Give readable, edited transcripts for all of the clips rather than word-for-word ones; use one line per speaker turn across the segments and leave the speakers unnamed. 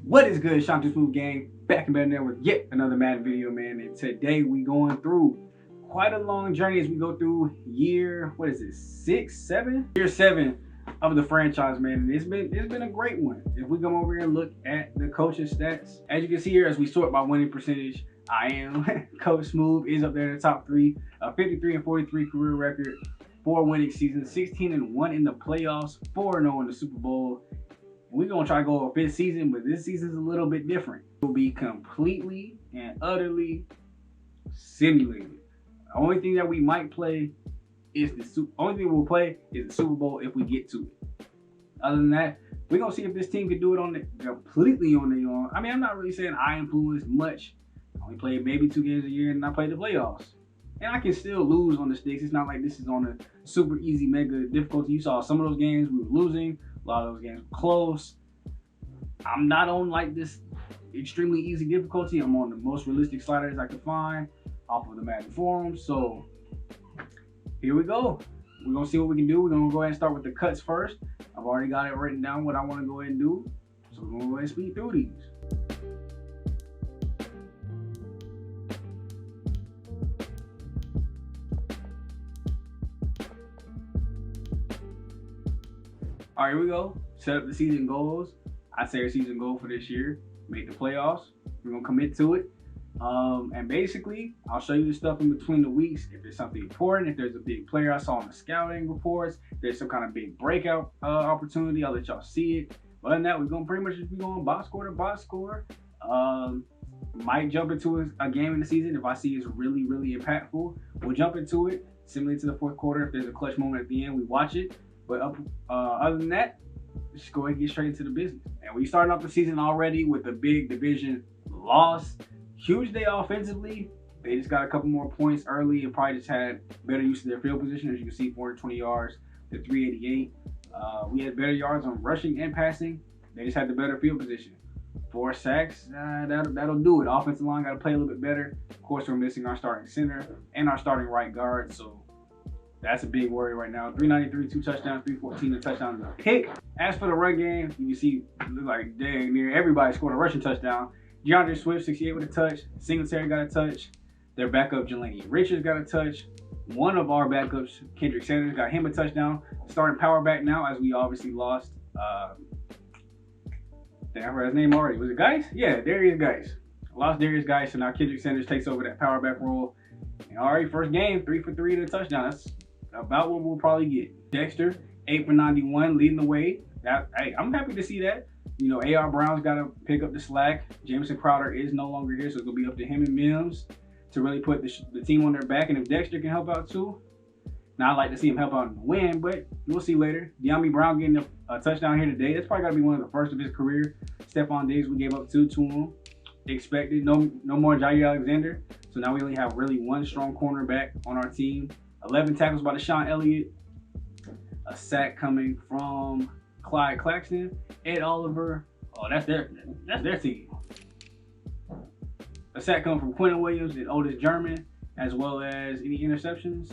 What is good, Shanti Smooth Gang? Back in Madden there with yet another Madden video, man. And today we going through quite a long journey as we go through year, what is it, 6, 7? Year 7 of the franchise, man. And it's been a great one. If we come over here and look at the coaching stats, as you can see here, as we sort by winning percentage, I am Coach Smooth is up there in the top 3, a 53-43 career record, 4 winning seasons, 16-1 in the playoffs, 4-0 in the Super Bowl. We're going to try to go a 5th season, but this season's a little bit different. It will be completely and utterly simulated. The only thing that we might play is the Super Bowl if we get to it. Other than that, we're going to see if this team can do it completely on their own. I mean, I'm not really saying I influence much. I only play maybe 2 games a year and I play the playoffs. And I can still lose on the sticks. It's not like this is on a super easy, mega difficulty. You saw some of those games we were losing. A lot of those games were close. I'm not on like this extremely easy difficulty. I'm on the most realistic sliders I could find off of the Madden forums. So here we go. We're going to see what we can do. We're going to go ahead and start with the cuts first. I've already got it written down what I want to go ahead and do. So we're going to go ahead and speed through these. All right, here we go. Set up the season goals. I say our season goal for this year, make the playoffs. We're gonna commit to it. And basically, I'll show you the stuff in between the weeks. If there's something important, if there's a big player I saw in the scouting reports, if there's some kind of big breakout opportunity, I'll let y'all see it. But other than that, we're gonna pretty much just be going box score to box score. Might jump into a game in the season if I see it's really, really impactful. We'll jump into it, similar to the fourth quarter. If there's a clutch moment at the end, we watch it. But other than that, just go ahead and get straight into the business. And we started off the season already with a big division loss. Huge day offensively. They just got a couple more points early and probably just had better use of their field position. As you can see, 420 yards to 388. We had better yards on rushing and passing. They just had the better field position. 4 sacks, that'll do it. Offensive line got to play a little bit better. Of course, we're missing our starting center and our starting right guard. So that's a big worry right now. 393, 2 touchdowns, 314, a touchdown and a pick. As for the run game, you can see it looks like dang near everybody scored a rushing touchdown. DeAndre Swift, 68 with a touch. Singletary got a touch. Their backup, Jelani Richards, got a touch. One of our backups, Kendrick Sanders, got him a touchdown. Starting power back now, as we obviously lost. I forgot his name already. Was it Geis? Yeah, Darius Geis. Lost Darius Geis, so now Kendrick Sanders takes over that power back role. And already first game, 3 for 3 to a touchdown. That's about what we'll probably get. Dexter, 8 for 91, leading the way. Hey, I'm happy to see that. You know, A.R. Brown's got to pick up the slack. Jameson Crowder is no longer here, so it's going to be up to him and Mims to really put the team on their back. And if Dexter can help out too, now I'd like to see him help out in the win, but we'll see later. De'Ami Brown getting a touchdown here today. That's probably got to be one of the first of his career. Stephon Diggs, we gave up 2 to him. Expected. No more Jair Alexander. So now we only have really 1 strong cornerback on our team. 11 tackles by Deshaun Elliott. A sack coming from Clyde Claxton. Ed Oliver. Oh, that's their team. A sack coming from Quentin Williams and Otis German, as well as any interceptions.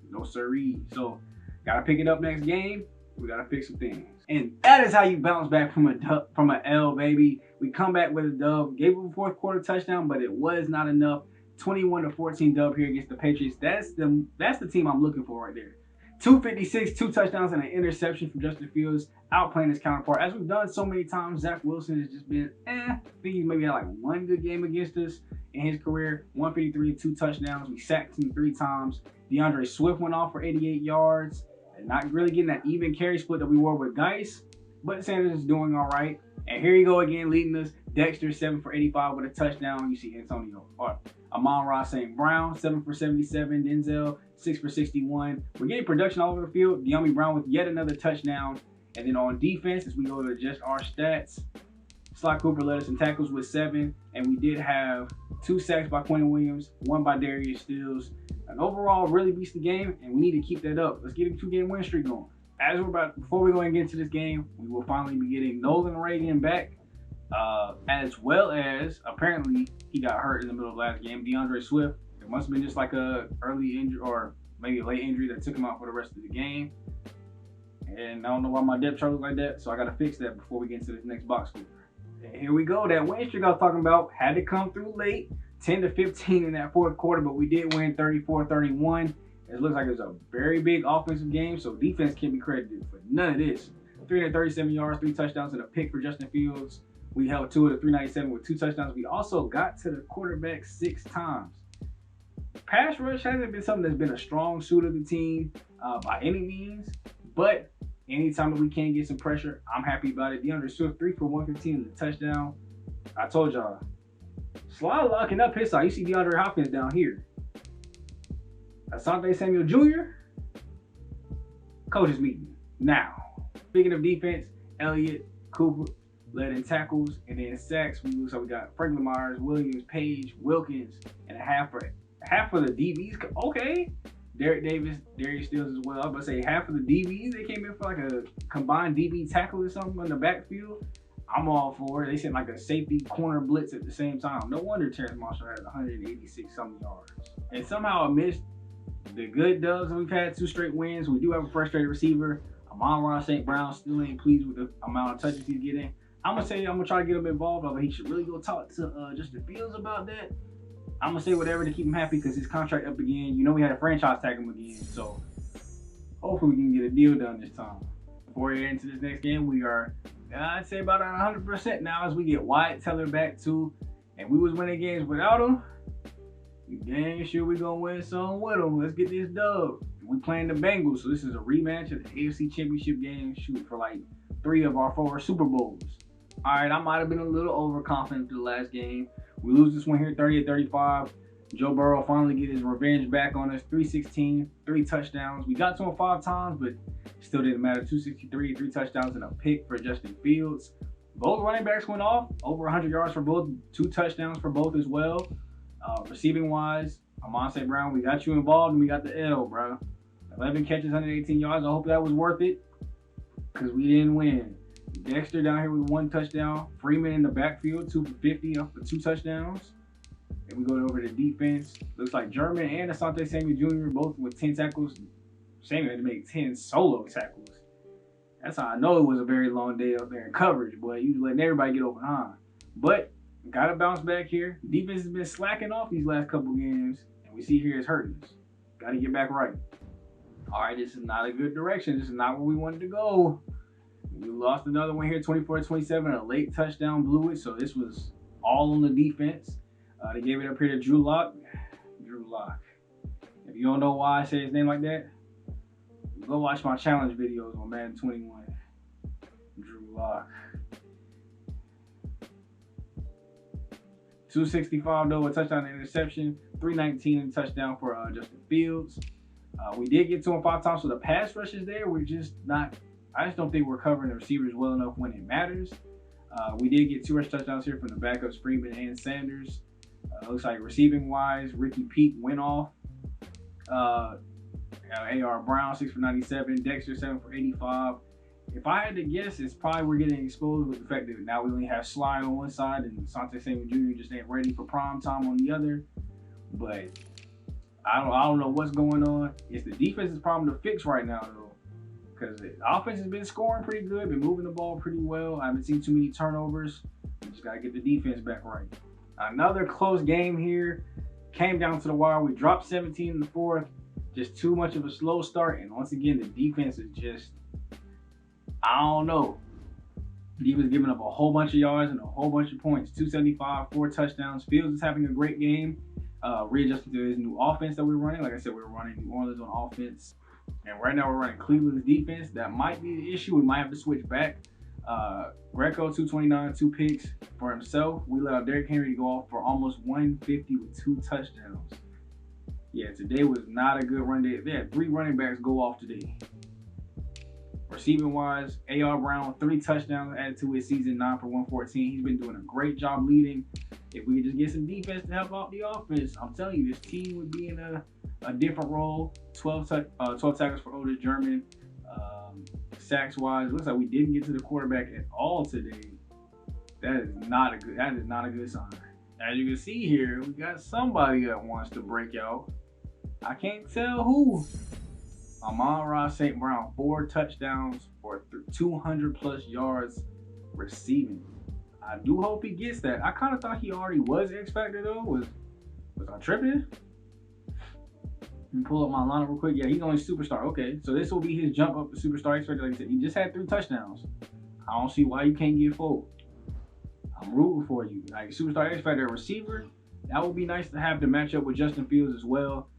No siree. So, gotta pick it up next game. We gotta fix some things. And that is how you bounce back from an L, baby. We come back with a dub. Gave up a fourth quarter touchdown, but it was not enough. 21-14 dub here against the Patriots. That's the team I'm looking for right there. 256, 2 touchdowns, and an interception from Justin Fields, outplaying his counterpart. As we've done so many times, Zach Wilson has just been, I think he's maybe had like 1 good game against us in his career. 153, 2 touchdowns. We sacked him 3 times. DeAndre Swift went off for 88 yards. And not really getting that even carry split that we were with Geis, but Sanders is doing all right. And here you go again, leading us. Dexter, 7 for 85 with a touchdown. You see Antonio, Amon-Ra St. Brown, 7 for 77. Denzel, 6 for 61. We're getting production all over the field. De'Ami Brown with yet another touchdown. And then on defense, as we go to just our stats, Sly Cooper led us in tackles with 7. And we did have 2 sacks by Quentin Williams, 1 by Darius Stills. And overall, really beats the game, and we need to keep that up. Let's get a 2-game win streak going. Before we go and get into this game, we will finally be getting Nolan Reagan back, as well as apparently he got hurt in the middle of last game. DeAndre Swift, it must have been just like a early injury or maybe a late injury that took him out for the rest of the game. And I don't know why my depth chart looks like that, so I got to fix that before we get into this next box score. And here we go. That win streak I was talking about had to come through late, 10-15 in that fourth quarter, but we did win 34-31. It looks like it was a very big offensive game, so defense can't be credited for none of this. 337 yards, 3 touchdowns, and a pick for Justin Fields. We held to it at 397 with 2 touchdowns. We also got to the quarterback 6 times. Pass rush hasn't been something that's been a strong suit of the team by any means, but anytime that we can get some pressure, I'm happy about it. DeAndre Swift, 3 for 115 and a touchdown. I told y'all, Sly locking up his side. You see DeAndre Hopkins down here. Asante Samuel Jr., coaches meeting now. Speaking of defense, Elliott, Cooper led in tackles, and then sacks. We got Franklin Myers, Williams, Page, Wilkins, and half for the DBs. Okay, Derek Davis, Darius Stills as well. I was about to say half of the DBs, they came in for like a combined DB tackle or something in the backfield. I'm all for it. They sent like a safety corner blitz at the same time. No wonder Terrence Marshall had 186 something yards. And somehow amidst the good dubs, we've had 2 straight wins. We do have a frustrated receiver. Amon-Ra St. Brown still ain't pleased with the amount of touches he's getting. I'm gonna try to get him involved, although he should really go talk to Justin Fields about that. I'm gonna say whatever to keep him happy because his contract up again. You know we had a franchise tag him again, so hopefully we can get a deal done this time. Before we get into this next game, we are, I'd say, about 100% now as we get Wyatt Teller back too. And we was winning games without him. Dang sure we gonna win some with him. Let's get this dub. We playing the Bengals, so this is a rematch of the AFC Championship game. Shoot for like 3 of our 4 Super Bowls. All right, I might have been a little overconfident for the last game. We lose this one here 30-35. Joe Burrow finally get his revenge back on us. 316, 3 touchdowns. We got to him 5 times, but still didn't matter. 263, 3 touchdowns, and a pick for Justin Fields. Both running backs went off. Over 100 yards for both. 2 touchdowns for both as well. Receiving wise, Amon St. Brown, we got you involved and we got the L, bro. 11 catches, 118 yards. I hope that was worth it because we didn't win. Dexter down here with 1 touchdown. Freeman in the backfield, 2 for 50 off for 2 touchdowns. And we go over to defense. Looks like German and Asante Samuel Jr. both with 10 tackles. Samuel had to make 10 solo tackles. That's how I know it was a very long day up there in coverage, boy. You letting everybody get over behind. But gotta bounce back here. Defense has been slacking off these last couple games, and we see here it's hurting us. Gotta get back right. All right, this is not a good direction. This is not where we wanted to go. We lost another one here, 24-27. A late touchdown blew it, so this was all on the defense. They gave it up here to Drew Lock. Drew Lock. If you don't know why I say his name like that, go watch my challenge videos on Madden 21. Drew Lock. 265 though, a touchdown and interception. 319 and a touchdown for Justin Fields. We did get to him 5 times, so the pass rush is there. We're just not, I just don't think we're covering the receivers well enough when it matters. We did get 2 rush touchdowns here from the backups, Freeman and Sanders. Looks like receiving wise, Ricky Peake went off. A.R. Brown, 6 for 97. Dexter, 7 for 85. If I had to guess, it's probably we're getting exposed with the fact that now we only have Sly on one side and Asante Samuel Jr. just ain't ready for prime time on the other. But I don't know what's going on. It's the defense's problem to fix right now, though. Because the offense has been scoring pretty good, been moving the ball pretty well. I haven't seen too many turnovers. We just got to get the defense back right. Another close game here. Came down to the wire. We dropped 17 in the 4th. Just too much of a slow start. And once again, the defense is just, I don't know. He was giving up a whole bunch of yards and a whole bunch of points. 275, 4 touchdowns. Fields is having a great game. Readjusted to his new offense that we're running. Like I said, we're running New Orleans on offense. And right now we're running Cleveland's defense. That might be the issue. We might have to switch back. Greco, 229, 2 picks for himself. We let Derrick Henry go off for almost 150 with 2 touchdowns. Yeah, today was not a good run day. They had 3 running backs go off today. Receiving wise, A.R. Brown, 3 touchdowns added to his season, 9 for 114. He's been doing a great job leading. If we could just get some defense to help out the offense, I'm telling you, this team would be in a different role. 12 tackles for Otis German. Sacks wise, looks like we didn't get to the quarterback at all today. That is not a good sign. As you can see here, we got somebody that wants to break out. I can't tell who. Amon-Ra St. Brown, 4 touchdowns for 200 plus yards receiving. I do hope he gets that. I kind of thought he already was X Factor though. Was I tripping? Let me pull up my lineup real quick. Yeah, he's only superstar. Okay, so this will be his jump up to superstar X Factor. Like I said, he just had 3 touchdowns. I don't see why you can't get 4. I'm rooting for you. Like superstar X Factor receiver, that would be nice to have to match up with Justin Fields as well.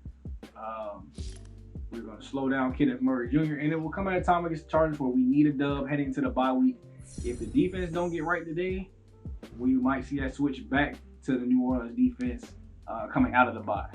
We're going to slow down Kenneth Murray Jr. and it will come at a time against the Chargers where we need a dub heading into the bye week. If the defense don't get right today, we might see that switch back to the New Orleans defense coming out of the bye.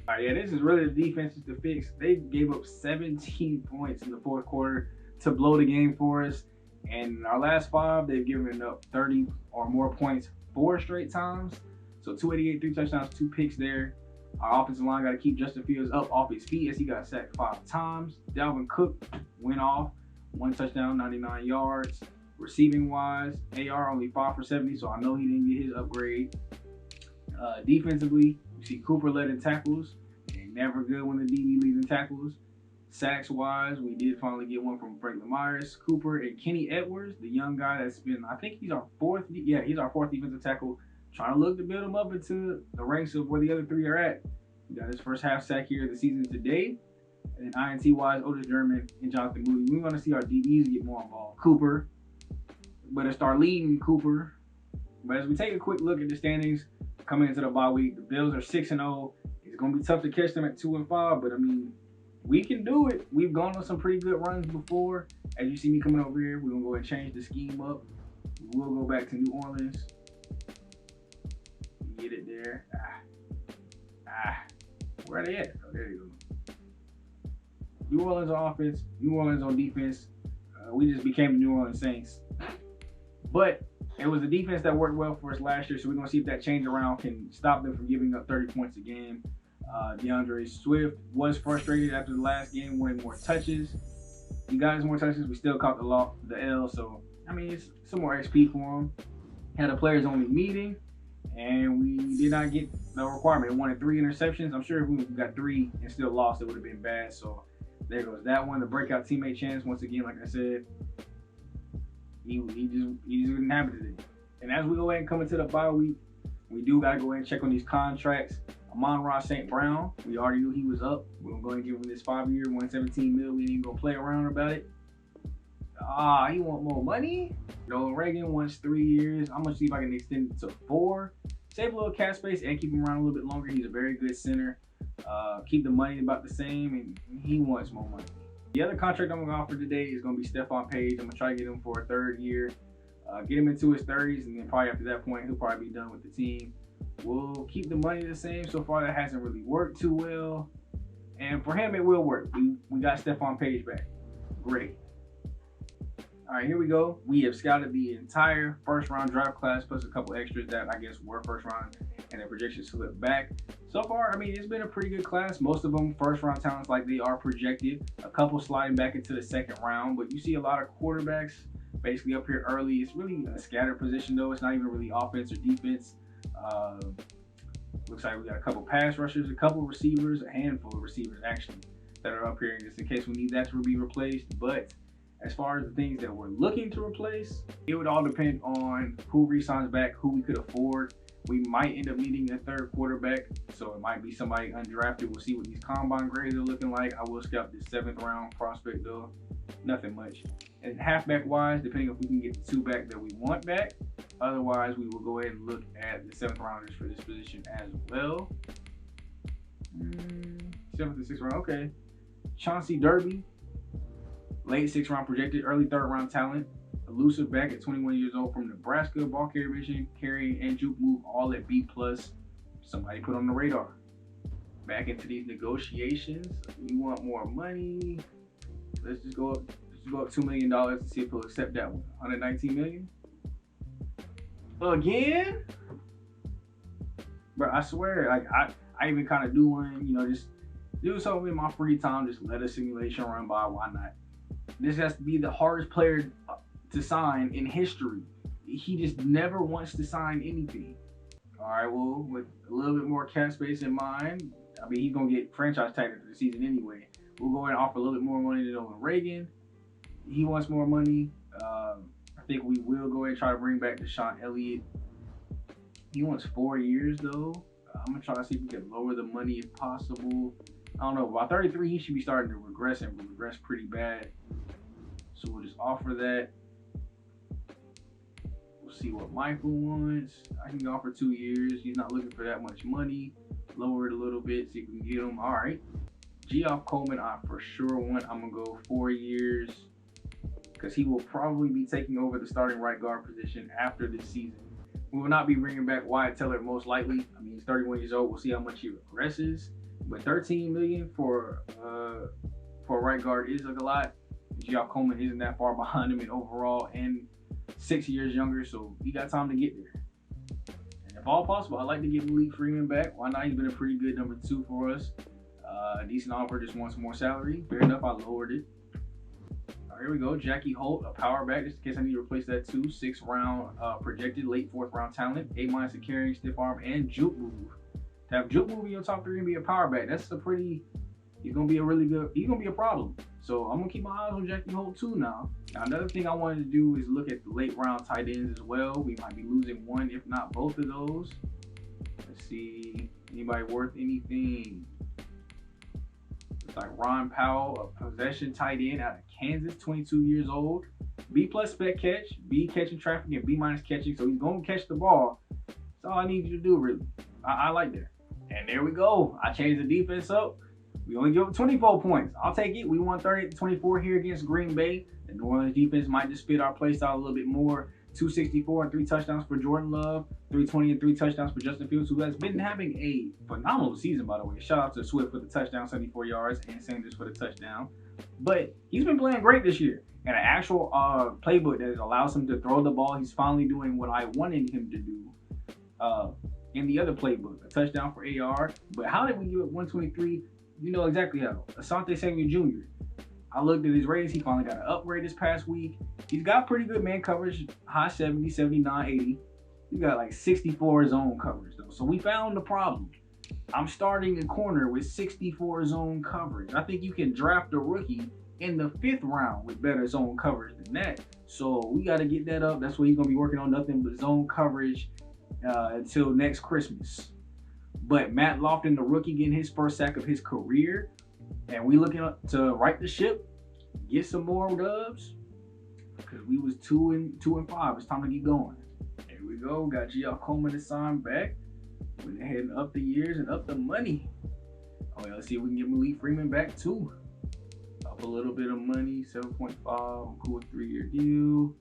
All right, yeah, this is really the defense to fix. They gave up 17 points in the 4th quarter to blow the game for us. And in our last 5, they've given up 30 or more points 4 straight times. So 288, 3 touchdowns, 2 picks there. Our offensive line got to keep Justin Fields up off his feet as he got sacked 5 times. Dalvin Cook went off, 1 touchdown, 99 yards. Receiving wise, AR only 5 for 70, so I know he didn't get his upgrade. Defensively, you see Cooper led in tackles. And never good when the DB leads in tackles. Sacks wise, we did finally get one from Franklin Myers, Cooper, and Kenny Edwards, the young guy that's been, I think he's our 4th, yeah, he's our 4th defensive tackle. Trying to look to build him up into the ranks of where the other 3 are at. He got his first half sack here of the season today. And then INT wise, Otis German and Jonathan Moody. We want to see our DBs get more involved. Cooper, better start leading Cooper. But as we take a quick look at the standings coming into the bye week, the Bills are 6-0. It's going to be tough to catch them at 2-5, but I mean, we can do it. We've gone on some pretty good runs before. As you see me coming over here, we're going to go ahead and change the scheme up. We'll go back to New Orleans. Get it there. Where are they at? Oh, there you go. New Orleans on offense, New Orleans on defense. We just became the New Orleans Saints. But it was a defense that worked well for us last year, so we're going to see if that change around can stop them from giving up 30 points a game. DeAndre Swift was frustrated after the last game, wanted more touches. He got his more touches. We still caught the L, so, I mean, it's some more XP for him. Had a players-only meeting. And we did not get the requirement. It wanted 3 interceptions. I'm sure if we got 3 and still lost, it would have been bad. So there goes that one. The breakout teammate chance, once again, like I said, he just didn't have it today. And as we go ahead and come into the bye week, we do got to go ahead and check on these contracts. Amon-Ra St. Brown, we already knew he was up. We're going to go ahead and give him this 5-year, $117 million. We ain't even going to play around about it. He want more money? Nolan Reagan wants 3 years. I'm going to see if I can extend it to 4. Save a little cap space and keep him around a little bit longer. He's a very good center. Keep the money about the same, and he wants more money. The other contract I'm going to offer today is going to be Stephon Page. I'm going to try to get him for a 3rd year. Get him into his 30s, and then probably after that point, he'll probably be done with the team. We'll keep the money the same. So far, that hasn't really worked too well. And for him, it will work. We got Stephon Page back. Great. All right, here we go. We have scouted the entire 1st round draft class plus a couple extras that I guess were 1st round and their projections slipped back. So far, I mean, it's been a pretty good class. Most of them 1st round talents like they are projected. A couple sliding back into the 2nd round, but you see a lot of quarterbacks basically up here early. It's really a scattered position though. It's not even really offense or defense. Looks like we got a couple pass rushers, a couple receivers, a handful of receivers actually that are up here just in case we need that to be replaced. But as far as the things that we're looking to replace, it would all depend on who re-signs back, who we could afford. We might end up needing a 3rd quarterback, so it might be somebody undrafted. We'll see what these combine grades are looking like. I will scout this 7th round prospect though. Nothing much. And halfback wise, depending if we can get the 2 back that we want back. Otherwise, we will go ahead and look at the 7th rounders for this position as well. 7th and 6th round, okay. Chauncey Derby. Late 6th round projected, early 3rd round talent. Elusive back at 21 years old from Nebraska. Ball carrier vision, carrying and juke move all at B+. Somebody put on the radar. Back into these negotiations. We want more money. Let's just go up $2 million to see if he'll accept that one. $119 million. Again? Bro, I swear, like I even kind of do one, you know, just do something in my free time, just let a simulation run by, why not? This has to be the hardest player to sign in history. He just never wants to sign anything. All right, well, with a little bit more cap space in mind, I mean, he's going to get franchise tagged for the season anyway. We'll go ahead and offer a little bit more money to Nolan Reagan. He wants more money. think we will go ahead and try to bring back Deshaun Elliott. He wants 4 years though. I'm gonna try to see if we can lower the money if possible. I don't know. By 33, he should be starting to regress and regress pretty bad. So we'll just offer that. We'll see what Michael wants. I can offer 2 years. He's not looking for that much money. Lower it a little bit, see if we can get him. All right. Geoff Coleman, I for sure want. I'm gonna go 4 years because he will probably be taking over the starting right guard position after this season. We will not be bringing back Wyatt Teller most likely. I mean, he's 31 years old. We'll see how much he regresses. But $13 million for a right guard is like a lot. Geoff Coleman isn't that far behind him in overall and 6 years younger, so he got time to get there. And if all possible, I'd like to get Malik Freeman back. Why not? He's been a pretty good number 2 for us. Decent offer, just wants more salary. Fair enough, I lowered it. All right, here we go. Jackie Holt, a power back, just in case I need to replace that too. 6th round projected, late 4th round talent. A- in carrying, stiff arm, and juke move. To have juke move in your top 3 and be a power back, that's a pretty, he's gonna be a really good, he's gonna be a problem. So I'm gonna keep my eyes on Jackie Holt too now. Now another thing I wanted to do is look at the late round tight ends as well. We might be losing one, if not both of those. Let's see, anybody worth anything? It's like Ron Powell, a possession tight end out of Kansas, 22 years old. B plus spec catch, B catching traffic, and B minus catching. So he's gonna catch the ball. That's all I need you to do, really. I like that. And there we go. I changed the defense up. We only give up 24 points. I'll take it. We won 38-24 here against Green Bay. The New Orleans defense might just fit our play style a little bit more. 264 and 3 touchdowns for Jordan Love. 320 and 3 touchdowns for Justin Fields, who has been having a phenomenal season, by the way. Shout out to Swift for the touchdown, 74 yards, and Sanders for the touchdown. But he's been playing great this year. And an actual playbook that allows him to throw the ball. He's finally doing what I wanted him to do in the other playbook. A touchdown for AR. But how did we give up 123? You know exactly how. Asante Samuel Jr. I looked at his ratings. He finally got an upgrade this past week. He's got pretty good man coverage, high 70, 79, 80. He's got like 64 zone coverage though. So we found the problem. I'm starting a corner with 64 zone coverage. I think you can draft a rookie in the 5th round with better zone coverage than that. So we got to get that up. That's what he's going to be working on, nothing but zone coverage until next Christmas. But Matt Lofton, the rookie, getting his first sack of his career. And we looking to right the ship, get some more dubs. Because we was 2 and 5. It's time to keep going. Here we go. Got Geoff Coleman to sign back. Went ahead and up the years and up the money. Oh yeah, let's see if we can get Malik Freeman back too. Up a little bit of money, 7.5. I'm cool with 3-year deal.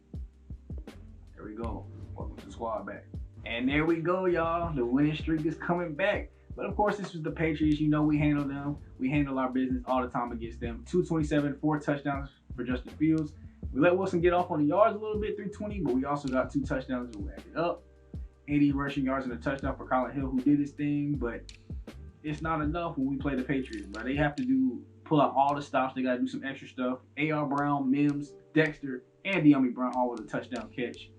There we go. Welcome to the squad back. And there we go, y'all. The winning streak is coming back. But of course, this was the Patriots. You know we handle them. We handle our business all the time against them. 227, 4 touchdowns for Justin Fields. We let Wilson get off on the yards a little bit, 320, but we also got 2 touchdowns to add it up. 80 rushing yards and a touchdown for Colin Hill, who did his thing, but it's not enough when we play the Patriots, but they have to pull out all the stops. They got to do some extra stuff. A.R. Brown, Mims, Dexter, and De'Ami Brown all with a touchdown catch.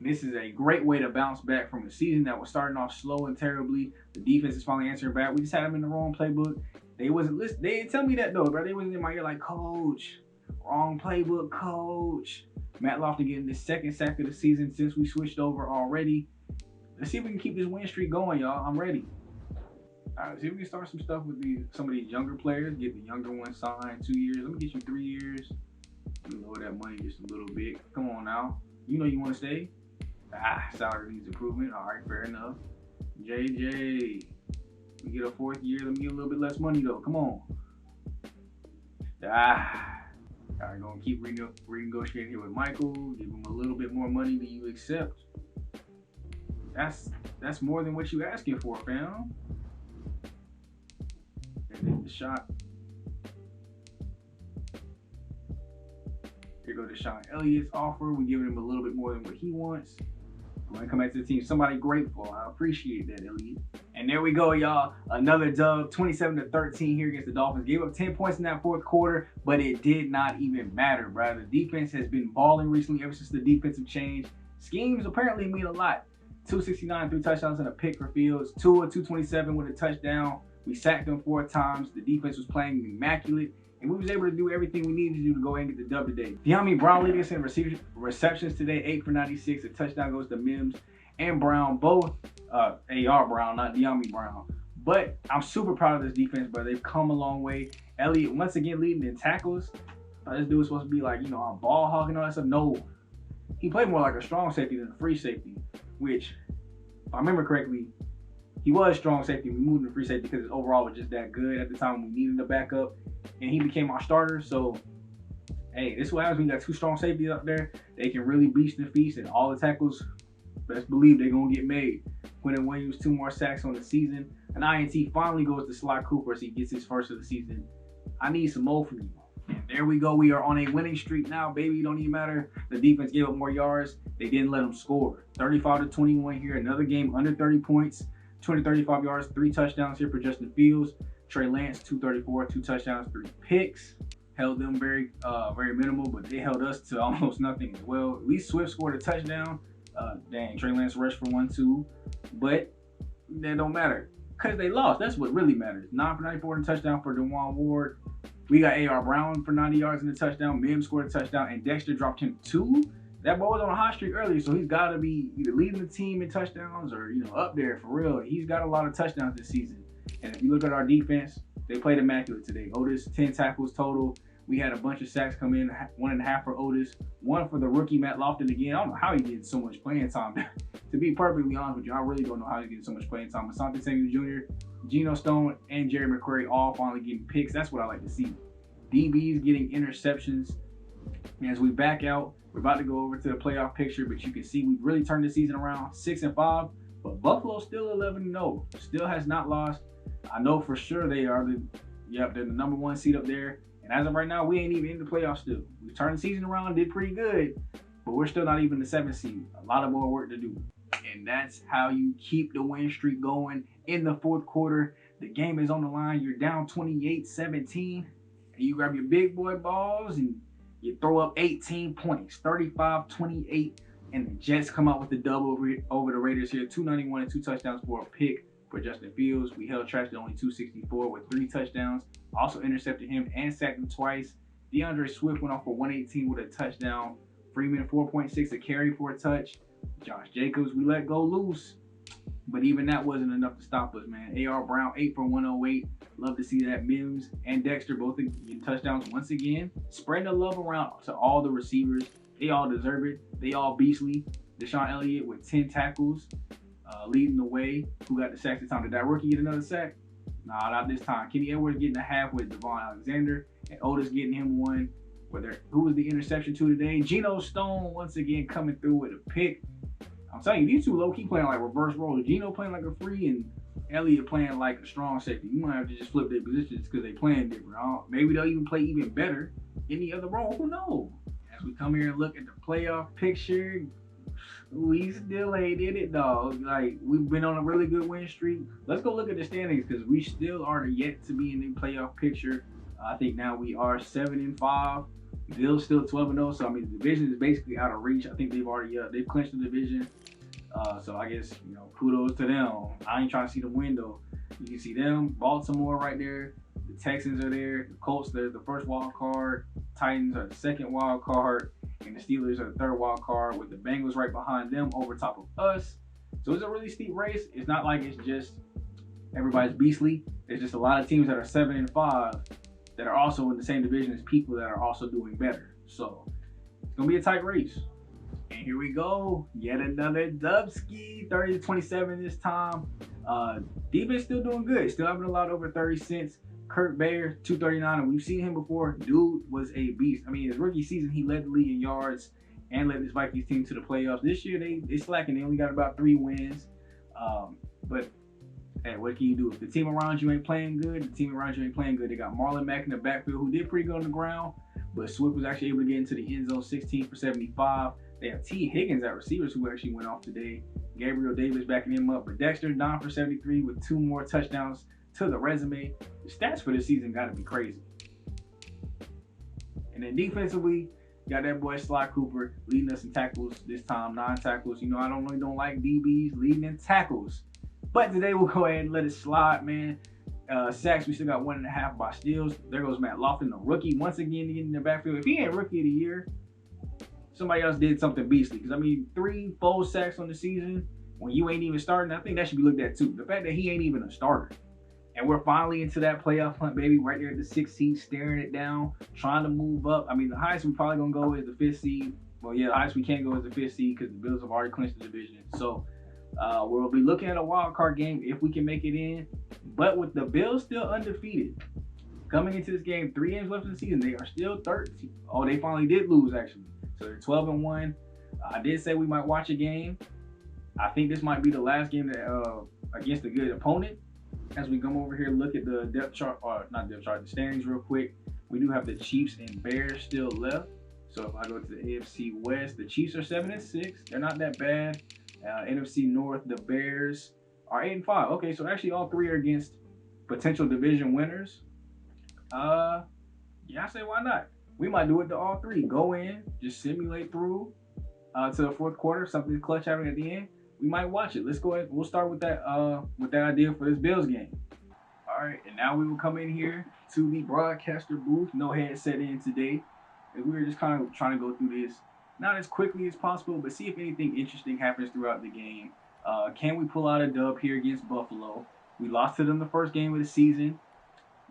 And this is a great way to bounce back from a season that was starting off slow and terribly. The defense is finally answering back. We just had them in the wrong playbook. They wasn't listening. They didn't tell me that though, bro. They wasn't in my ear like, coach, wrong playbook, coach. Matt Lofton getting his 2nd sack of the season since we switched over already. Let's see if we can keep this win streak going, y'all. I'm ready. All right, let's see if we can start some stuff with some of these younger players. Get the younger one signed 2 years. Let me get you 3 years. Let me lower that money just a little bit. Come on now. You know you want to stay. Salary needs improvement. All right, fair enough. JJ. We get a 4th year. Let me get a little bit less money though. Come on. All right, gonna keep renegotiating here with Michael. Give him a little bit more money than you accept. That's more than what you asking for, fam. And then the shot. Here go Deshaun Elliott's offer. We're giving him a little bit more than what he wants. When I come back to the team, somebody grateful. I appreciate that, Elliott. And there we go, y'all. Another dub, 27-13 here against the Dolphins. Gave up 10 points in that 4th quarter, but it did not even matter, bro. The defense has been balling recently ever since the defensive change. Schemes apparently mean a lot. 269, 3 touchdowns and a pick for Fields. Tua, 227 with a touchdown. We sacked him 4 times. The defense was playing immaculate. And we was able to do everything we needed to do to go ahead and get the dub today. De'Ami Brown leading us in receptions today, 8 for 96. A touchdown goes to Mims and Brown, both AR Brown, not De'Ami Brown. But I'm super proud of this defense, but they've come a long way. Elliott once again leading in tackles. This dude was supposed to be like, you know, a ball hog and all that stuff. No, he played more like a strong safety than a free safety, which, if I remember correctly, he was strong safety. We moved him to free safety because his overall was just that good at the time. We needed a backup, and he became our starter. So, hey, this is what happens when you got two strong safeties up there. They can really beast and feast, and all the tackles, best believe they're going to get made. Quentin Williams, 2 more sacks on the season. An INT finally goes to Sly Cooper as he gets his first of the season. I need some more from you. And there we go. We are on a winning streak now, baby. It don't even matter. The defense gave up more yards. They didn't let them score. 35-21 here. Another game under 30 points. 235 yards, 3 touchdowns here for Justin Fields. Trey Lance, 234, 2 touchdowns, 3 picks. Held them very minimal, but they held us to almost nothing as well. At least Swift scored a touchdown. Trey Lance rushed for 1-2, but that don't matter because they lost. That's what really matters. 9 for 94 and a touchdown for DeJuan Ward. We got AR Brown for 90 yards in the touchdown. Mims scored a touchdown, and Dexter dropped him 2. That boy was on a hot streak earlier, so he's got to be either leading the team in touchdowns or, you know, up there for real. He's got a lot of touchdowns this season. And if you look at our defense, they played immaculate today. Otis, 10 tackles total. We had a bunch of sacks come in, 1.5 for Otis, 1 for the rookie Matt Lofton again. I don't know how he getting so much playing time. To be perfectly honest with you, I really don't know how he's getting so much playing time. Asante Samuel Jr., Geno Stone, and Jerry McCray all finally getting picks. That's what I like to see. DBs getting interceptions. And as we back out, we're about to go over to the playoff picture, but you can see we've really turned the season around, 6-5. But Buffalo's still 11-0, still has not lost. I know for sure they are they're the number 1 seed up there. And as of right now, we ain't even in the playoffs still. We turned the season around, did pretty good, but we're still not even the 7th seed. A lot of more work to do. And that's how you keep the win streak going in the 4th quarter. The game is on the line. You're down 28-17, and you grab your big boy balls and you throw up 18 points, 35-28, and the Jets come out with the double over the Raiders here. 291 and 2 touchdowns for a pick for Justin Fields. We held Trash to only 264 with 3 touchdowns. Also intercepted him and sacked him twice. DeAndre Swift went off for 118 with a touchdown. Freeman, 4.6 a carry for a touch. Josh Jacobs, we let go loose. But even that wasn't enough to stop us, man. AR Brown, 8 for 108. Love to see that. Mims and Dexter both getting touchdowns once again. Spread the love around to all the receivers. They all deserve it. They all beastly. Deshaun Elliott with 10 tackles, leading the way. Who got the sack this time? Did that rookie get another sack? Nah, not this time. Kenny Edwards getting a half with Devon Alexander, and Otis getting him one. Who was the interception to today? Geno Stone once again coming through with a pick. I'm telling you, these two low-key playing like reverse roles. Geno playing like a free and Elliott playing like a strong safety. You might have to just flip their positions because they playing different. Maybe they'll even play even better in the other role. Who knows? As we come here and look at the playoff picture, we still ain't in it, dog. Like, we've been on a really good win streak. Let's go look at the standings because we still are yet to be in the playoff picture. I think now we are 7-5. Bill's still 12-0, so I mean the division is basically out of reach. I think they've already they've clinched the division. So I guess, you know, kudos to them. I ain't trying to see them win though. You can see them, Baltimore right there. The Texans are there. The Colts, they're the first wild card. Titans are the second wild card, and the Steelers are the third wild card with the Bengals right behind them over top of us. So it's a really steep race. It's not like it's just everybody's beastly. There's just a lot of teams that are 7-5. that are also in the same division as people that are also doing better. So it's gonna be a tight race. And here we go, yet another Dubski, 30-27 this time. Defense still doing good, still having a lot over 30 cents. Kurt Bayer, 239, and we've seen him before. Dude was a beast. I mean, his rookie season, he led the league in yards and led this Vikings team to the playoffs. This year, they slacking. They only got about 3 wins. But hey, what can you do? If the team around you ain't playing good, the team around you ain't playing good. They got Marlon Mack in the backfield, who did pretty good on the ground, but Swift was actually able to get into the end zone, 16 for 75. They have T. Higgins at receivers, who actually went off today. Gabriel Davis backing him up, but Dexter 9 for 73 with 2 more touchdowns to the resume. The stats for this season got to be crazy. And then defensively, got that boy Sly Cooper leading us in tackles this time, 9 tackles. You know, I don't like DBs leading in tackles. But today we'll go ahead and let it slide, man. Sacks, we still got 1.5 by steals. There goes Matt Lofton, the rookie, once again to get in the backfield. If he ain't rookie of the year, somebody else did something beastly. Because, I mean, 3 full sacks on the season when you ain't even starting, I think that should be looked at too. The fact that he ain't even a starter. And we're finally into that playoff hunt, baby, right there at the 6th seed, staring it down, trying to move up. I mean, the highest we probably going to go is the 5th seed. Well, yeah, the highest we can't go is the 5th seed because the Bills have already clinched the division. So we'll be looking at a wild card game if we can make it in. But with the Bills still undefeated, coming into this game, 3 games left in the season, they are still 13. Oh, they finally did lose, actually. So they're 12-1. I did say we might watch a game. I think this might be the last game that against a good opponent. As we come over here, look at the depth chart, or not depth chart, the standings real quick. We do have the Chiefs and Bears still left. So if I go to the AFC West, the Chiefs are 7-6. They're not that bad. NFC North, the Bears are 8-5. Okay, so actually all 3 are against potential division winners. Yeah, I say why not? We might do it to all 3. Go in, just simulate through to the 4th quarter. Something clutch happening at the end. We might watch it. Let's go ahead. We'll start with that idea for this Bills game. All right, and now we will come in here to the broadcaster booth. No headset in today. And we're just kind of trying to go through this not as quickly as possible, but see if anything interesting happens throughout the game. Can we pull out a dub here against Buffalo? We lost to them the first game of the season,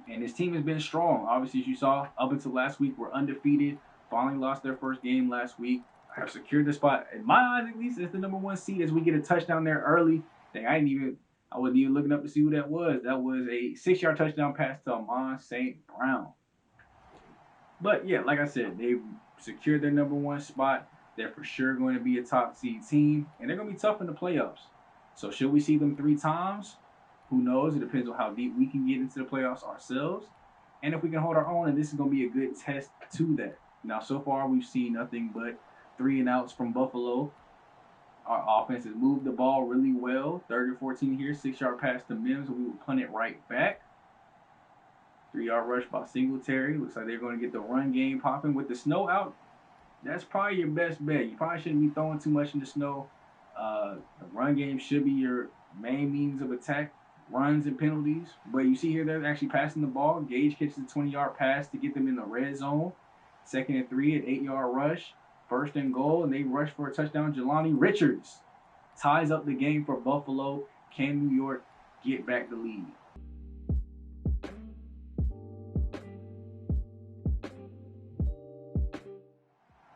and this team has been strong. Obviously, as you saw, up until last week, we're undefeated. Finally lost their first game last week. Have secured the spot, in my eyes at least, as the #1 seed as we get a touchdown there early. Dang, I wasn't even looking up to see who that was. That was a 6-yard touchdown pass to Amon St. Brown. But yeah, like I said, they've secured their #1 spot. They're for sure going to be a top seed team, and they're going to be tough in the playoffs. So should we see them 3 times? Who knows? It depends on how deep we can get into the playoffs ourselves, and if we can hold our own. And this is going to be a good test to that. Now, so far we've seen nothing but 3 and outs from Buffalo. Our offense has moved the ball really well. 3rd and 14 here, 6-yard pass to Mims, and we will punt it right back. 3-yard rush by Singletary. Looks like they're going to get the run game popping with the snow out. That's probably your best bet. You probably shouldn't be throwing too much in the snow. The run game should be your main means of attack, runs and penalties. But you see here, they're actually passing the ball. Gage catches a 20-yard pass to get them in the red zone. 2nd and 3, an 8-yard rush. 1st and goal, and they rush for a touchdown. Jelani Richards ties up the game for Buffalo. Can New York get back the lead?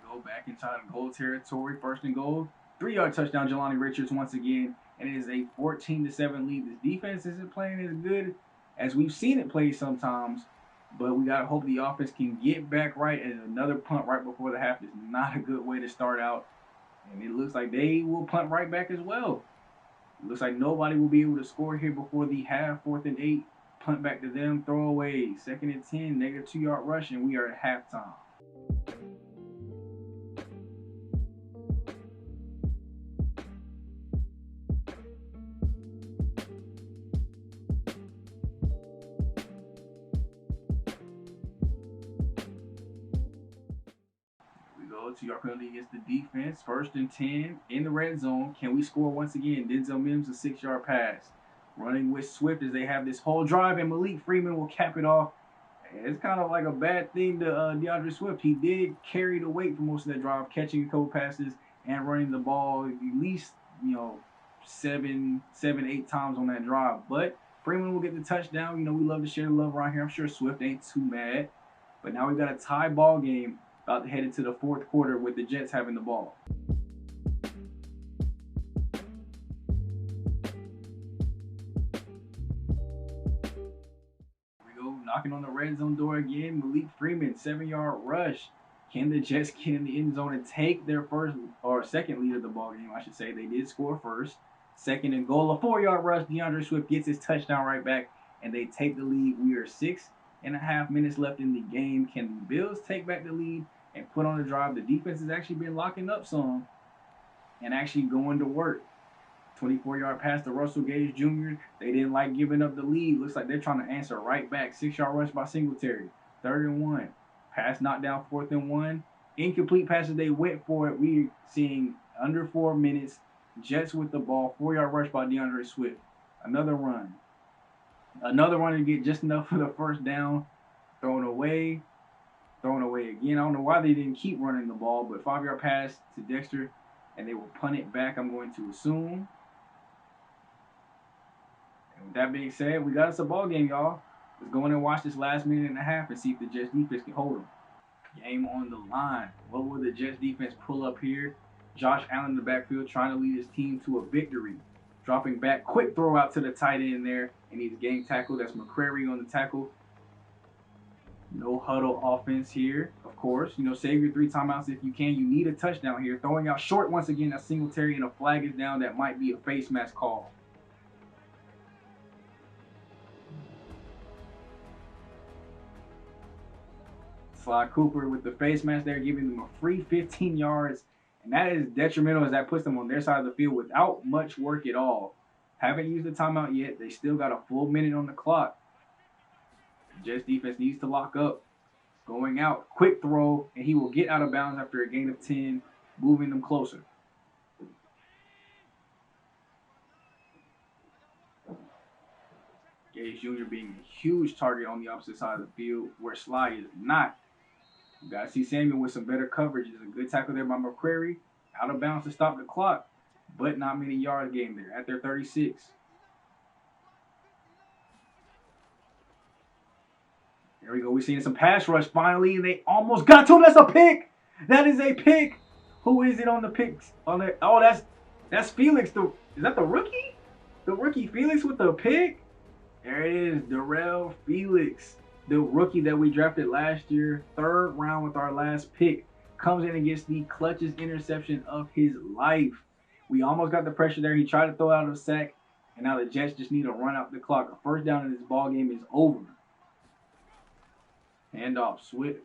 Go back inside of goal territory. 1st and goal. 3-yard touchdown, Jelani Richards once again. And it is a 14-7 lead. This defense isn't playing as good as we've seen it play sometimes. But we got to hope the offense can get back right. And another punt right before the half is not a good way to start out. And it looks like they will punt right back as well. It looks like nobody will be able to score here before the half. 4th and 8. Punt back to them. Throwaway. 2nd and 10. Negative 2-yard rush. And we are at halftime. Two-yard penalty against the defense. 1st and 10 in the red zone. Can we score once again? Denzel Mims, a 6-yard pass. Running with Swift as they have this whole drive, and Malik Freeman will cap it off. It's kind of like a bad thing to DeAndre Swift. He did carry the weight for most of that drive, catching a couple passes and running the ball at least, 7, 8 times on that drive. But Freeman will get the touchdown. We love to share the love around here. I'm sure Swift ain't too mad. But now we've got a tie ball game. About to head into the 4th quarter with the Jets having the ball. Here we go, knocking on the red zone door again. Malik Freeman, 7-yard rush. Can the Jets get in the end zone and take their second lead of the ball game, I should say. They did score first. 2nd and goal, a 4-yard rush. DeAndre Swift gets his touchdown right back, and they take the lead. We are 6.5 minutes left in the game. Can the Bills take back the lead and put on the drive? The defense has actually been locking up some and actually going to work. 24-yard pass to Russell Gage Jr. They didn't like giving up the lead. Looks like they're trying to answer right back. 6-yard rush by Singletary. 3rd and 1. Pass knocked down. 4th and 1. Incomplete passes. They went for it. We're seeing under 4 minutes. Jets with the ball. 4-yard rush by DeAndre Swift. Another run. Another one to get just enough for the first down. Thrown away again. I don't know why they didn't keep running the ball, but 5-yard pass to Dexter, and they will punt it back, I'm going to assume. And with that being said, we got us a ball game, y'all. Let's go in and watch this last minute and a half and see if the Jets defense can hold them. Game on the line. What will the Jets defense pull up here? Josh Allen in the backfield trying to lead his team to a victory. Dropping back, quick throw out to the tight end there, and he's getting tackled. That's McCrary on the tackle. No huddle offense here, of course. You know, save your 3 timeouts if you can. You need a touchdown here. Throwing out short once again. That's Singletary, and a flag is down. That might be a face mask call. Sly Cooper with the face mask there, giving them a free 15 yards. And that is detrimental as that puts them on their side of the field without much work at all. Haven't used the timeout yet. They still got a full minute on the clock. Jets defense needs to lock up. Going out, quick throw, and he will get out of bounds after a gain of 10, moving them closer. Gage Jr. being a huge target on the opposite side of the field where Sly is not. You got to see Samuel with some better coverage. It's a good tackle there by McCrary. Out of bounds to stop the clock, but not many yards gained there at their 36. There we go. We're seeing some pass rush finally, and they almost got to him. That's a pick. That is a pick. Who is it on the picks? Oh, that's Felix. Is that the rookie? The rookie Felix with the pick? There it is, Darrell Felix. The rookie that we drafted last year, 3rd round with our last pick, comes in and gets the clutchest interception of his life. We almost got the pressure there. He tried to throw out a sack, and now the Jets just need to run out the clock. A first down in this ball game is over. Handoff, Swift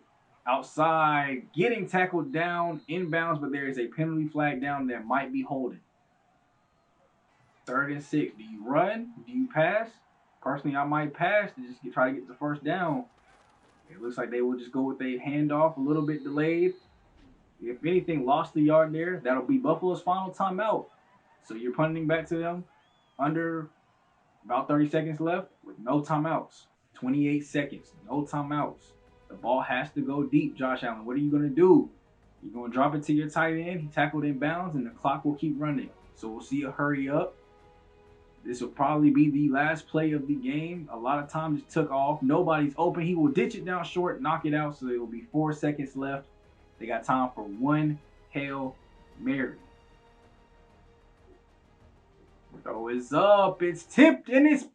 outside, getting tackled down, inbounds, but there is a penalty flag down that might be holding. 3rd and 6. Do you run? Do you pass? Personally, I might pass to just try to get the first down. It looks like they will just go with a handoff, a little bit delayed. If anything, lost the yard there. That'll be Buffalo's final timeout. So you're punting back to them under about 30 seconds left with no timeouts. 28 seconds, no timeouts. The ball has to go deep, Josh Allen. What are you going to do? You're going to drop it to your tight end. He tackled in bounds, and the clock will keep running. So we'll see a hurry up. This will probably be the last play of the game. A lot of time just took off. Nobody's open. He will ditch it down short, knock it out, so there will be 4 seconds left. They got time for one Hail Mary. Throw is up. It's tipped, and it's...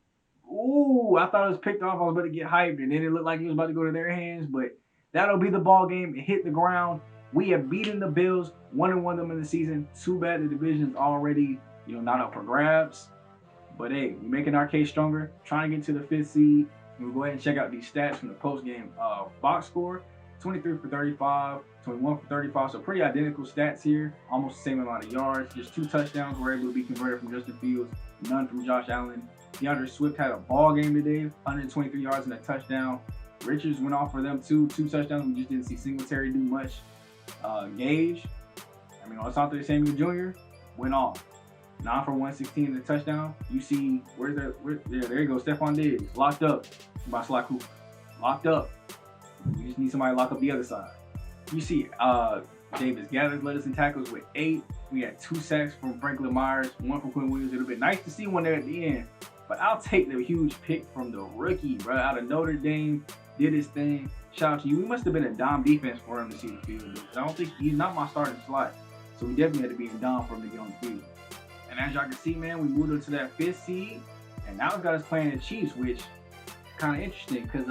Ooh, I thought it was picked off. I was about to get hyped, and then it looked like it was about to go to their hands, but that'll be the ball game. It hit the ground. We have beaten the Bills, 1-1 them in the season. Too bad the division's already, not up for grabs. But hey, we're making our case stronger, trying to get to the 5th seed. We'll go ahead and check out these stats from the post-game box score. 23 for 35, 21 for 35, so pretty identical stats here. Almost the same amount of yards. Just 2 touchdowns were able to be converted from Justin Fields, none from Josh Allen. DeAndre Swift had a ball game today, 123 yards and a touchdown. Richards went off for them too, 2 touchdowns. We just didn't see Singletary do much. Gage, Asante Samuel Jr. went off. 9 for 116 and a touchdown. You see, there you go, Stephon Diggs, locked up by Sly Cooper. Locked up. We just need somebody to lock up the other side. You see, Davis Gathers led us in tackles with 8. We had 2 sacks from Franklin Myers, 1 from Quinn Williams. It would have been nice to see one there at the end. But I'll take the huge pick from the rookie, bro, out of Notre Dame. Did his thing. Shout out to you. We must have been a dime defense for him to see the field. I don't think he's not my starting slot. So we definitely had to be in dime for him to get on the field. And as y'all can see, man, we moved up to that 5th seed. And now it's got us playing the Chiefs, which is kind of interesting because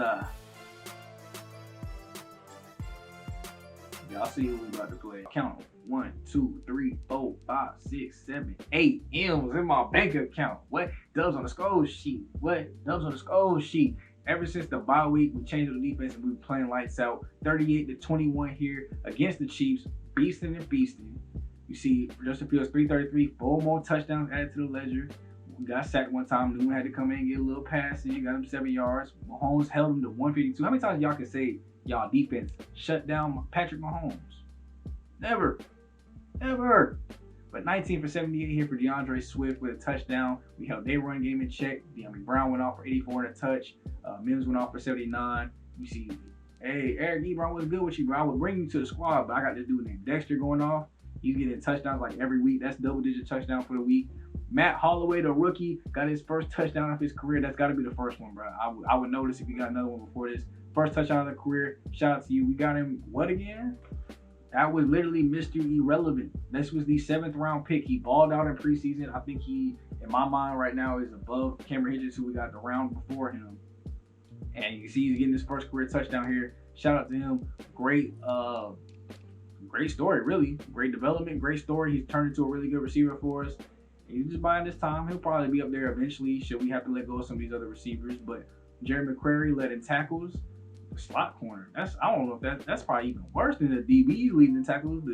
y'all see who we about to play. Count them. 1, 2, 3, 4, 5, 6, 7, 8 M's in my bank account. What? Dubs on the score sheet. What? Dubs on the score sheet. Ever since the bye week, we changed the defense and we were playing lights out. 38-21 here against the Chiefs. Beasting and feasting. You see, Justin Fields 333, 4 more touchdowns added to the ledger. We got sacked one time. Then we had to come in and get a little pass in. Got him 7 yards. Mahomes held him to 152. How many times y'all can say y'all defense shut down Patrick Mahomes? Never. Ever. But 19 for 78 here for DeAndre Swift with a touchdown. We held their run game in check. De'Ami Brown went off for 84 and a touch. Mims went off for 79. You see, hey, Eric Ebron was good with you, bro. I would bring you to the squad, but I got this dude named Dexter going off. He's getting touchdowns like every week. That's double-digit touchdown for the week. Matt Holloway, the rookie, got his first touchdown of his career. That's got to be the first one, bro. I would notice if you got another one before this. First touchdown of the career. Shout out to you. We got him, what again? That was literally Mr. Irrelevant. This was the 7th round pick. He balled out in preseason. I think he, in my mind right now, is above Cameron Hitchens, who we got the round before him. And you can see he's getting his first career touchdown here. Shout out to him. Great story, really. Great development, great story. He's turned into a really good receiver for us. And he's just buying this time. He'll probably be up there eventually, should we have to let go of some of these other receivers. But Jerry McCrary led in tackles. Slot corner. I don't know if that's probably even worse than the DBs leading in tackles.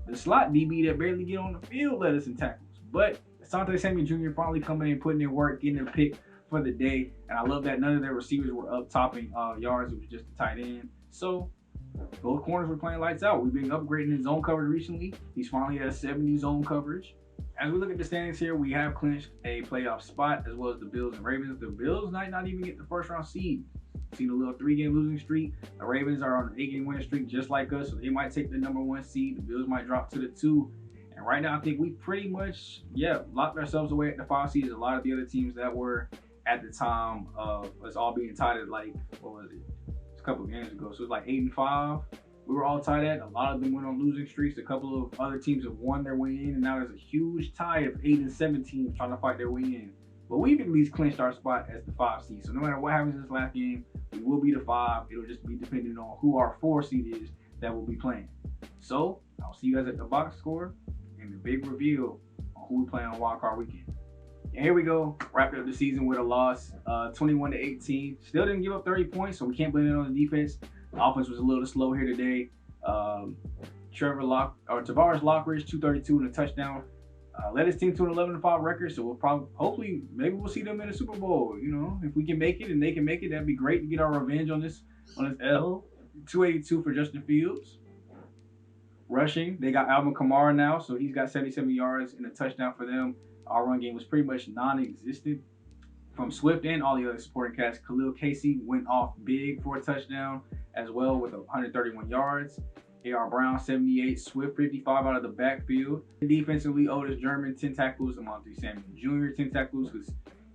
The slot DB that barely get on the field led us in tackles. But Asante Samuel Jr. finally coming in, putting in work, getting a pick for the day. And I love that none of their receivers were up topping yards. It was just a tight end. So both corners were playing lights out. We've been upgrading in zone coverage recently. He's finally at 70 zone coverage. As we look at the standings here, we have clinched a playoff spot as well as the Bills and Ravens. The Bills might not even get the first round seed. Seen a little 3-game losing streak. The Ravens are on an 8-game winning streak just like us, so they might take the #1 seed. The Bills might drop to the 2. And right now, I think we pretty much, locked ourselves away at the 5 seed. A lot of the other teams that were at the time of us all being tied at like, what was it? It's a couple of games ago. So it was like 8-5. We were all tied at. A lot of them went on losing streaks. A couple of other teams have won their way in, and now there's a huge tie of 8 and 7 teams trying to fight their way in. But we've at least clinched our spot as the 5 seed. So no matter what happens in this last game, we will be the 5. It'll just be depending on who our 4 seed is that will be playing. So I'll see you guys at the box score and the big reveal on who we play on Wild Card Weekend. And here we go. Wrapped up the season with a loss, 21-18. Still didn't give up 30 points, so we can't blame it on the defense. The offense was a little slow here today. Tavares Lockridge, 232 and a touchdown. Led his team to an 11-5 record, so we'll hopefully, maybe we'll see them in the Super Bowl. You know, if we can make it and they can make it, that'd be great to get our revenge on this L. 282 for Justin Fields. Rushing, they got Alvin Kamara now, so he's got 77 yards and a touchdown for them. Our run game was pretty much non-existent from Swift and all the other supporting cast. Khalil Casey went off big for a touchdown as well with 131 yards. A.R. Brown, 78. Swift, 55 out of the backfield. Defensively, Otis German, 10 tackles. Amonte Samuel Jr., 10 tackles because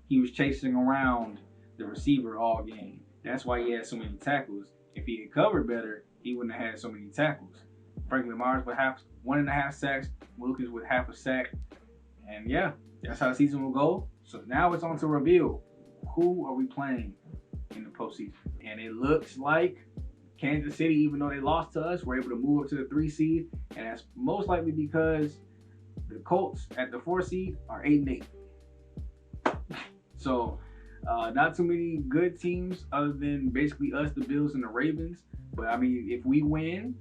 he was chasing around the receiver all game. That's why he had so many tackles. If he had covered better, he wouldn't have had so many tackles. Franklin Myers with 1.5 sacks. Wilkins with half a sack. And yeah, that's how the season will go. So now it's on to reveal who are we playing in the postseason. And it looks like Kansas City, even though they lost to us, were able to move up to the 3 seed. And that's most likely because the Colts at the 4 seed are 8-8. So not too many good teams other than basically us, the Bills, and the Ravens. But I mean, if we win,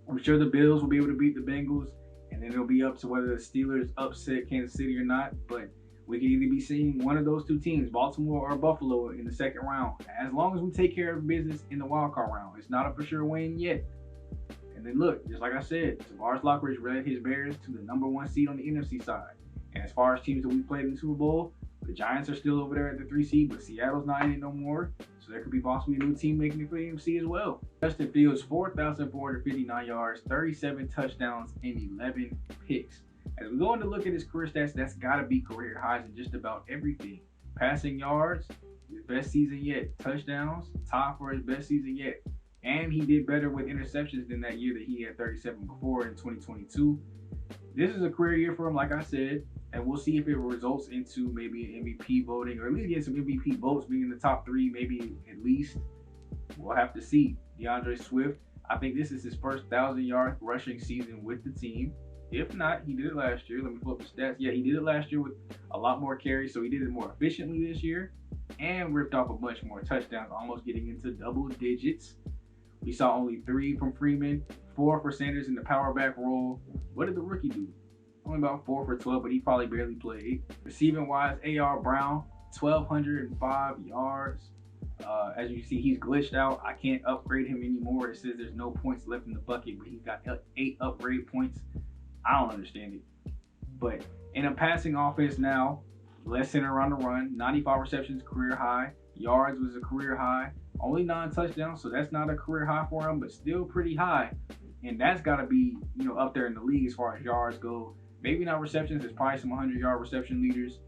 I'm sure the Bills will be able to beat the Bengals. And then it'll be up to whether the Steelers upset Kansas City or not. But we can either be seeing one of those 2 teams, Baltimore or Buffalo, in the 2nd round. As long as we take care of business in the wildcard round. It's not a for sure win yet. And then look, just like I said, Tavares Lockridge led his Bears to the #1 seed on the NFC side. And as far as teams that we played in the Super Bowl, the Giants are still over there at the 3 seed, but Seattle's not in it no more. So there could be possibly a new team making it for the NFC as well. Justin Fields, 4,459 yards, 37 touchdowns, and 11 picks. As we go on to look at his career stats, that's got to be career highs in just about everything. Passing yards, his best season yet. Touchdowns, top for his best season yet. And he did better with interceptions than that year that he had 37 before in 2022. This is a career year for him, like I said, and we'll see if it results into maybe an MVP voting, or at least get some MVP votes, being in the top 3, maybe at least. We'll have to see. DeAndre Swift, I think this is his first 1,000-yard rushing season with the team. If not, he did it last year. Let me pull up the stats. Yeah, he did it last year with a lot more carries, so he did it more efficiently this year and ripped off a bunch more touchdowns, almost getting into double digits. We saw only 3 from Freeman, 4 for Sanders in the power back role. What did the rookie do? Only about 4 for 12, but he probably barely played. Receiving wise, A.R. Brown, 1,205 yards. As you see, he's glitched out. I can't upgrade him anymore. It says there's no points left in the bucket, but he's got 8 upgrade points. I don't understand it. But in a passing offense now, less center around the run, 95 receptions, career high. Yards was a career high. Only 9 touchdowns, so that's not a career high for him, but still pretty high. And that's got to be, up there in the league as far as yards go. Maybe not receptions. There's probably some 100-yard reception leaders.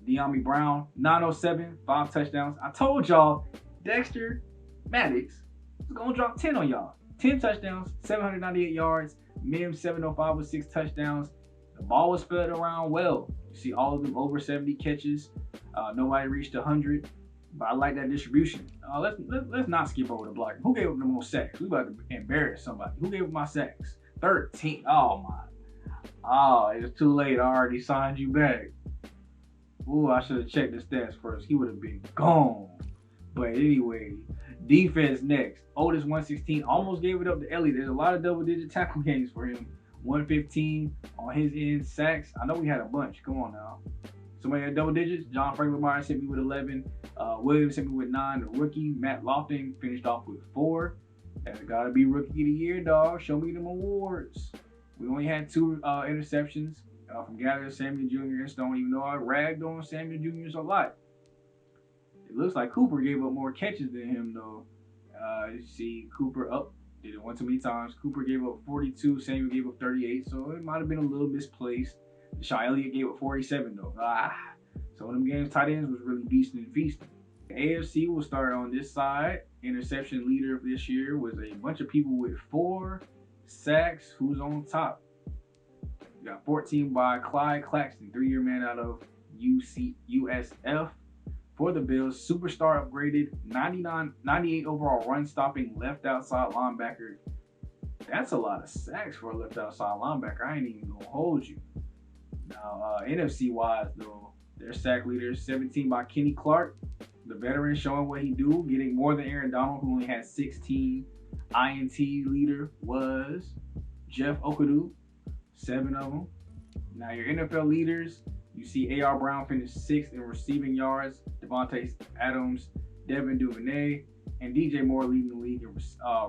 De'Ami Brown, 907, 5 touchdowns. I told y'all, Dexter Maddox was going to drop 10 on y'all. 10 touchdowns, 798 yards. Mims 705 with 6 touchdowns. The ball was fed around well. You see all of them over 70 catches. Nobody reached 100. But I like that distribution. Let's not skip over the block. Who gave up the most sacks? We about to embarrass somebody. Who gave up my sacks? 13. Oh my. Oh, it's too late. I already signed you back. Ooh, I should have checked the stats first. He would have been gone. But anyway, defense next. Otis 116. Almost gave it up to Ellie. There's a lot of double-digit tackle games for him. 115 on his end. Sacks. I know we had a bunch. Come on now. Somebody had double digits. John Franklin sent me with 11. Williams sent me with 9. The rookie, Matt Lofting, finished off with 4. That's got to be rookie of the year, dog. Show me them awards. We only had 2 interceptions from Gather, Samuel Jr. and Stone, even though I ragged on Samuel Jr. a lot. It looks like Cooper gave up more catches than him, though. You see Cooper did it one too many times. Cooper gave up 42. Samuel gave up 38, so it might have been a little misplaced. Deshaun Elliott gave up 47 though. So in them games, tight ends was really beasting and feasting. The AFC will start on this side. Interception leader of this year was a bunch of people with 4 sacks. Who's on top? We got 14 by Clyde Claxton, 3-year man out of USF. For the Bills, superstar upgraded, 98 overall run stopping left outside linebacker. That's a lot of sacks for a left outside linebacker. I ain't even gonna hold you. Now, NFC-wise, though, their sack leaders, 17 by Kenny Clark, the veteran showing what he do, getting more than Aaron Donald, who only had 16. INT leader was Jeff Okudu, 7 of them. Now, your NFL leaders, you see A.R. Brown finished 6th in receiving yards, Devontae Adams, Devin Duvernay, and DJ Moore leading the league in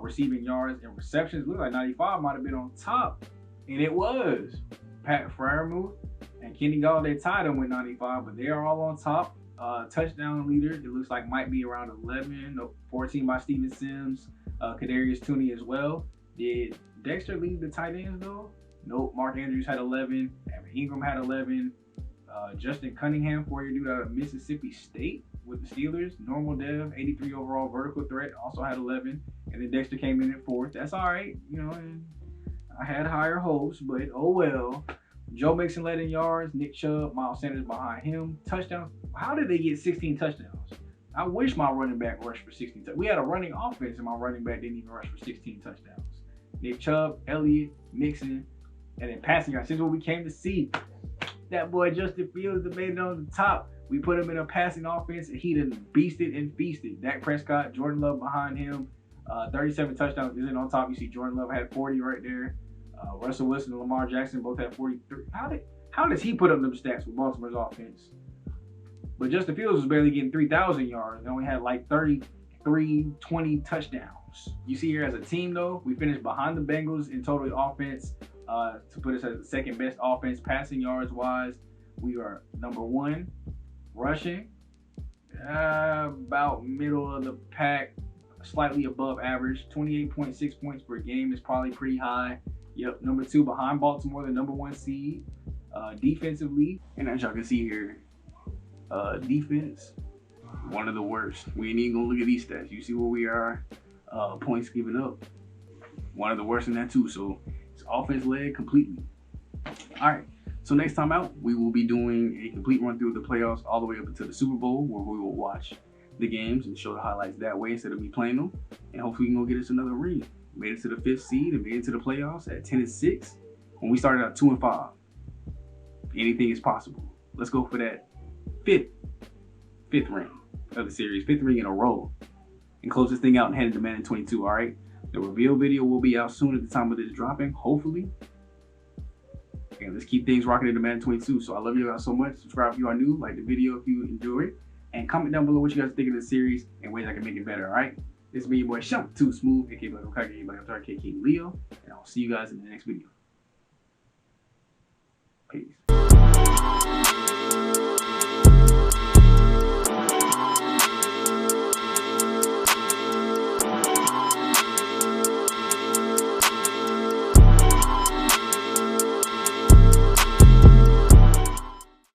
receiving yards and receptions. Looks like 95 might have been on top, and it was. Pat Freiermuth and Kenny Galladay tied them with 95, but they are all on top. Touchdown leader, it looks like might be around 11. 14 by Steven Sims, Kadarius Toney as well. Did Dexter lead the tight ends though? Nope. Mark Andrews had 11. Evan Ingram had 11. Justin Cunningham, 4-year dude out of Mississippi State with the Steelers. Normal dev, 83 overall vertical threat, also had 11. And then Dexter came in at 4th. That's all right, and I had higher hopes, but oh well. Joe Mixon led in yards. Nick Chubb, Miles Sanders behind him. Touchdowns. How did they get 16 touchdowns? I wish my running back rushed for 16 touchdowns. We had a running offense and my running back didn't even rush for 16 touchdowns. Nick Chubb, Elliott, Mixon, and then passing yards. This is what we came to see. That boy Justin Fields that made it on the top. We put him in a passing offense and he done beasted and feasted. Dak Prescott, Jordan Love behind him. 37 touchdowns isn't on top. You see Jordan Love had 40 right there. Russell Wilson and Lamar Jackson both had 43. How does he put up them stats with Baltimore's offense? But Justin Fields was barely getting 3,000 yards. They only had like 33, 20 touchdowns. You see here as a team though, we finished behind the Bengals in total offense to put us as the second best offense passing yards wise. We are number 1 rushing, about middle of the pack, slightly above average. 28.6 points per game is probably pretty high. Yep, number 2 behind Baltimore, the number 1 seed. Defensively, and as y'all can see here, defense, one of the worst. We ain't even gonna look at these stats. You see where we are, points given up, one of the worst in that too. So it's offense led completely. All right, so next time out, we will be doing a complete run through of the playoffs all the way up until the Super Bowl, where we will watch the games and show the highlights that way instead of me playing them. And hopefully we can go get us another ring. Made it to the 5th seed and made it to the playoffs at 10-6 when we started out 2-5. Anything is possible. Let's go for that fifth ring of the series, 5th ring in a row, and close this thing out and head into Madden 22. All right, the reveal video will be out soon at the time of this dropping, hopefully. And let's keep things rocking into Madden 22. So I love you guys so much. Subscribe if you are new, like the video if you enjoy it, and comment down below what you guys think of the series and ways I can make it better. All right, this is me, your boy Shump Too Smooth, aka Black Okage, Black Okage, King Leo, and I'll see you guys in the next video. Peace. Peace.